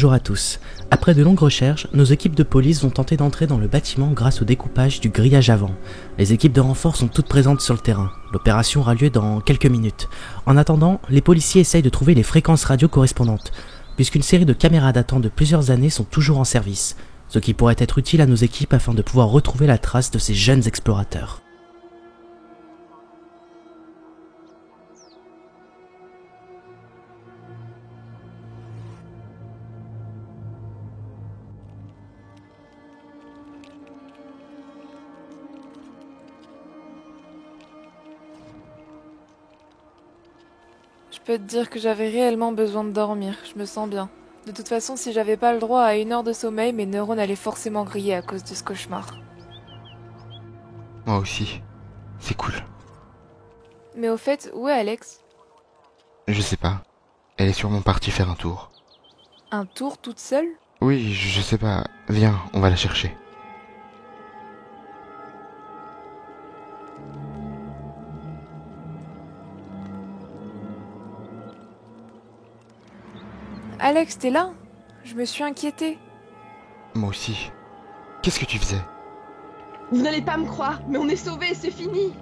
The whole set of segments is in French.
Bonjour à tous. Après de longues recherches, nos équipes de police vont tenter d'entrer dans le bâtiment grâce au découpage du grillage avant. Les équipes de renfort sont toutes présentes sur le terrain. L'opération aura lieu dans quelques minutes. En attendant, les policiers essayent de trouver les fréquences radio correspondantes, puisqu'une série de caméras datant de plusieurs années sont toujours en service, ce qui pourrait être utile à nos équipes afin de pouvoir retrouver la trace de ces jeunes explorateurs. Je peux te dire que j'avais réellement besoin de dormir, je me sens bien. De toute façon, si j'avais pas le droit à 1 heure de sommeil, mes neurones allaient forcément griller à cause de ce cauchemar. Moi aussi. C'est cool. Mais au fait, où est Alex? Je sais pas. Elle est sûrement partie faire un tour. Un tour toute seule? Oui, je sais pas. Viens, on va la chercher. Alex, t'es là? Je me suis inquiétée. Moi aussi. Qu'est-ce que tu faisais? Vous n'allez pas me croire, mais on est sauvés, c'est fini.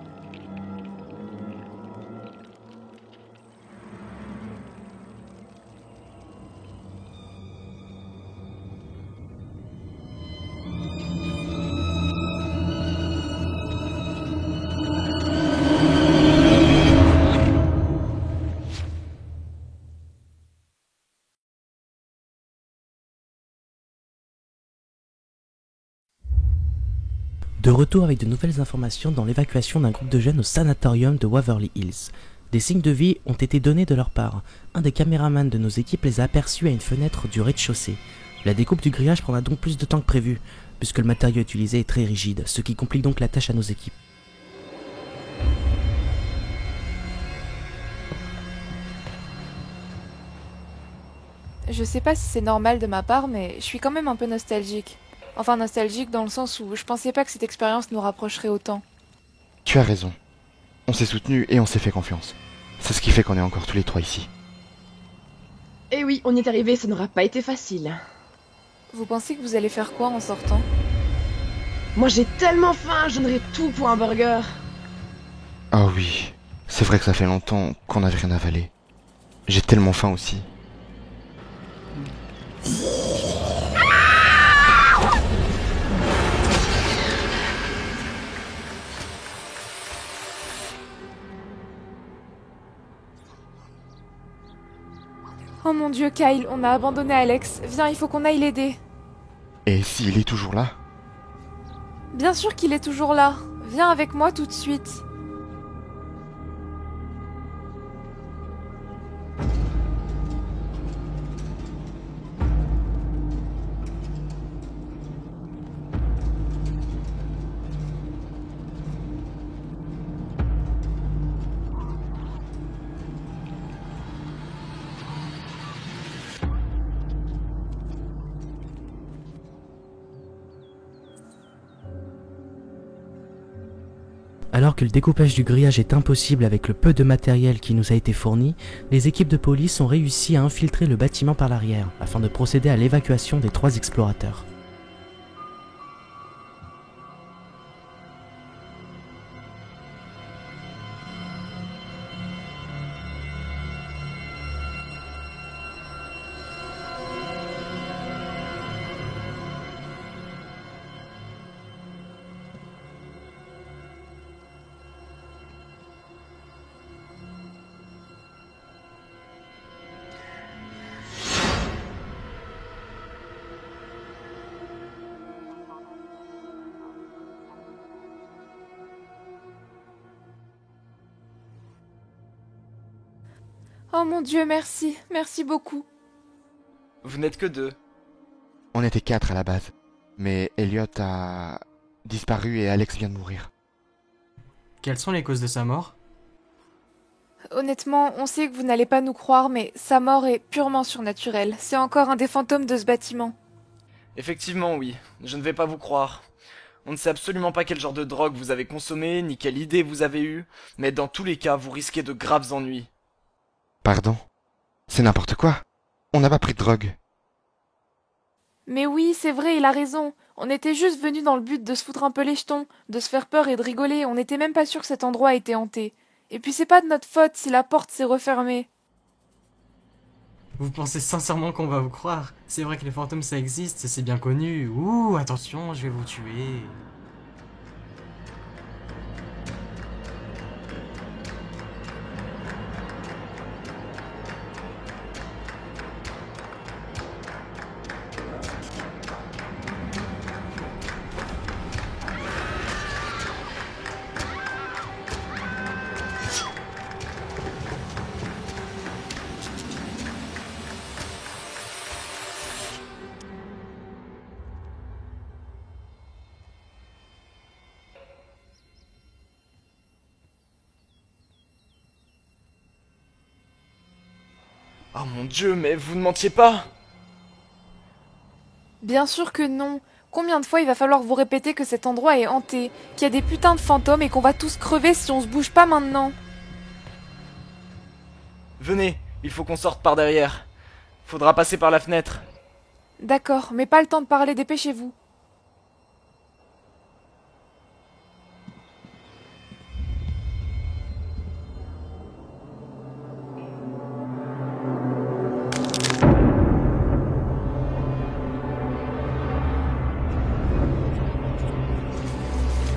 De retour avec de nouvelles informations dans l'évacuation d'un groupe de jeunes au sanatorium de Waverly Hills. Des signes de vie ont été donnés de leur part. Un des caméramans de nos équipes les a aperçus à une fenêtre du rez-de-chaussée. La découpe du grillage prendra donc plus de temps que prévu, puisque le matériau utilisé est très rigide, ce qui complique donc la tâche à nos équipes. Je sais pas si c'est normal de ma part, mais je suis quand même un peu nostalgique. Enfin nostalgique dans le sens où je pensais pas que cette expérience nous rapprocherait autant. Tu as raison. On s'est soutenus et on s'est fait confiance. C'est ce qui fait qu'on est encore tous les trois ici. Et oui, on y est arrivé, ça n'aura pas été facile. Vous pensez que vous allez faire quoi en sortant? Moi j'ai tellement faim, je donnerais tout pour un burger. Ah oui, c'est vrai que ça fait longtemps qu'on n'avait rien avalé. J'ai tellement faim aussi. Oh mon dieu, Kyle, on a abandonné Alex. Viens, il faut qu'on aille l'aider. Et s'il est toujours là? Bien sûr qu'il est toujours là. Viens avec moi tout de suite. Alors que le découpage du grillage est impossible avec le peu de matériel qui nous a été fourni, les équipes de police ont réussi à infiltrer le bâtiment par l'arrière, afin de procéder à l'évacuation des 3 explorateurs. Oh mon dieu, merci. Merci beaucoup. Vous n'êtes que 2. On était 4 à la base. Mais Elliot a disparu et Alex vient de mourir. Quelles sont les causes de sa mort? Honnêtement, on sait que vous n'allez pas nous croire, mais sa mort est purement surnaturelle. C'est encore un des fantômes de ce bâtiment. Effectivement, oui. Je ne vais pas vous croire. On ne sait absolument pas quel genre de drogue vous avez consommé, ni quelle idée vous avez eue, mais dans tous les cas, vous risquez de graves ennuis. Pardon? C'est n'importe quoi. On n'a pas pris de drogue. Mais oui, c'est vrai, il a raison. On était juste venus dans le but de se foutre un peu les jetons, de se faire peur et de rigoler. On n'était même pas sûr que cet endroit était hanté. Et puis c'est pas de notre faute si la porte s'est refermée. Vous pensez sincèrement qu'on va vous croire? C'est vrai que les fantômes ça existe, c'est bien connu. Ouh, attention, je vais vous tuer. Oh mon Dieu, mais vous ne mentiez pas! Bien sûr que non. Combien de fois il va falloir vous répéter que cet endroit est hanté, qu'il y a des putains de fantômes et qu'on va tous crever si on se bouge pas maintenant? Venez, il faut qu'on sorte par derrière. Faudra passer par la fenêtre. D'accord, mais pas le temps de parler, dépêchez-vous.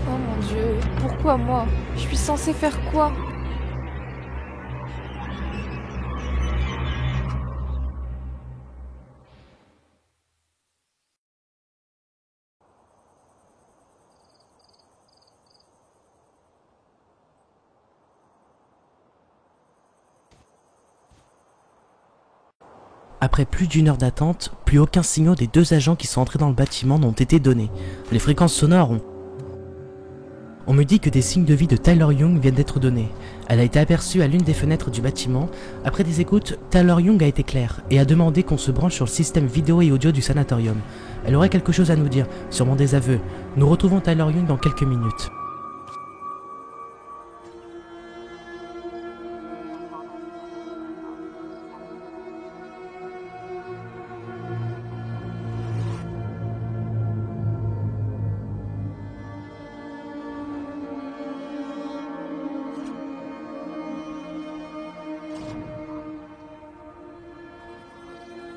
Oh mon Dieu, pourquoi moi? Je suis censée faire quoi? Après plus d'une heure d'attente, plus aucun signal des deux agents qui sont entrés dans le bâtiment n'ont été donnés. Les fréquences sonores ont... On me dit que des signes de vie de Tyler Young viennent d'être donnés. Elle a été aperçue à l'une des fenêtres du bâtiment. Après des écoutes, Tyler Young a été claire et a demandé qu'on se branche sur le système vidéo et audio du sanatorium. Elle aurait quelque chose à nous dire, sûrement des aveux. Nous retrouvons Tyler Young dans quelques minutes.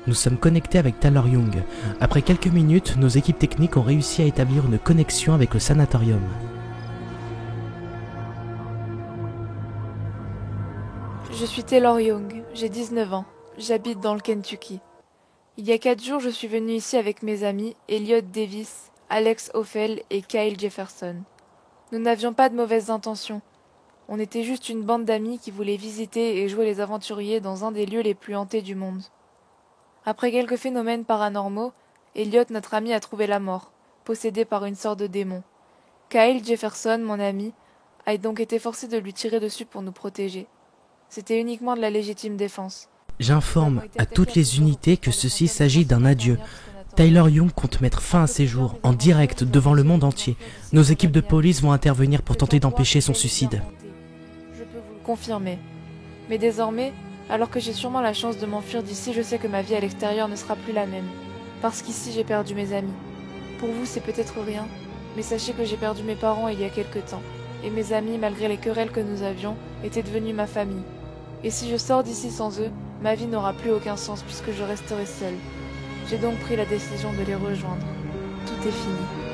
Nous sommes connectés avec Tyler Young. Après quelques minutes, nos équipes techniques ont réussi à établir une connexion avec le sanatorium. Je suis Taylor Young, j'ai 19 ans, j'habite dans le Kentucky. Il y a 4 jours, je suis venue ici avec mes amis Elliot Davis, Alex Ophel et Kyle Jefferson. Nous n'avions pas de mauvaises intentions. On était juste une bande d'amis qui voulaient visiter et jouer les aventuriers dans un des lieux les plus hantés du monde. Après quelques phénomènes paranormaux, Elliot, notre ami, a trouvé la mort, possédé par une sorte de démon. Kyle Jefferson, mon ami, a donc été forcé de lui tirer dessus pour nous protéger. C'était uniquement de la légitime défense. J'informe à toutes les unités que ceci s'agit d'un adieu. Tyler Young compte mettre fin à ses jours, en direct, devant le monde entier. Nos équipes de police vont intervenir pour tenter d'empêcher son suicide. Je peux vous le confirmer. Mais désormais, alors que j'ai sûrement la chance de m'enfuir d'ici, je sais que ma vie à l'extérieur ne sera plus la même. Parce qu'ici, j'ai perdu mes amis. Pour vous, c'est peut-être rien, mais sachez que j'ai perdu mes parents il y a quelque temps. Et mes amis, malgré les querelles que nous avions, étaient devenus ma famille. Et si je sors d'ici sans eux, ma vie n'aura plus aucun sens puisque je resterai seule. J'ai donc pris la décision de les rejoindre. Tout est fini.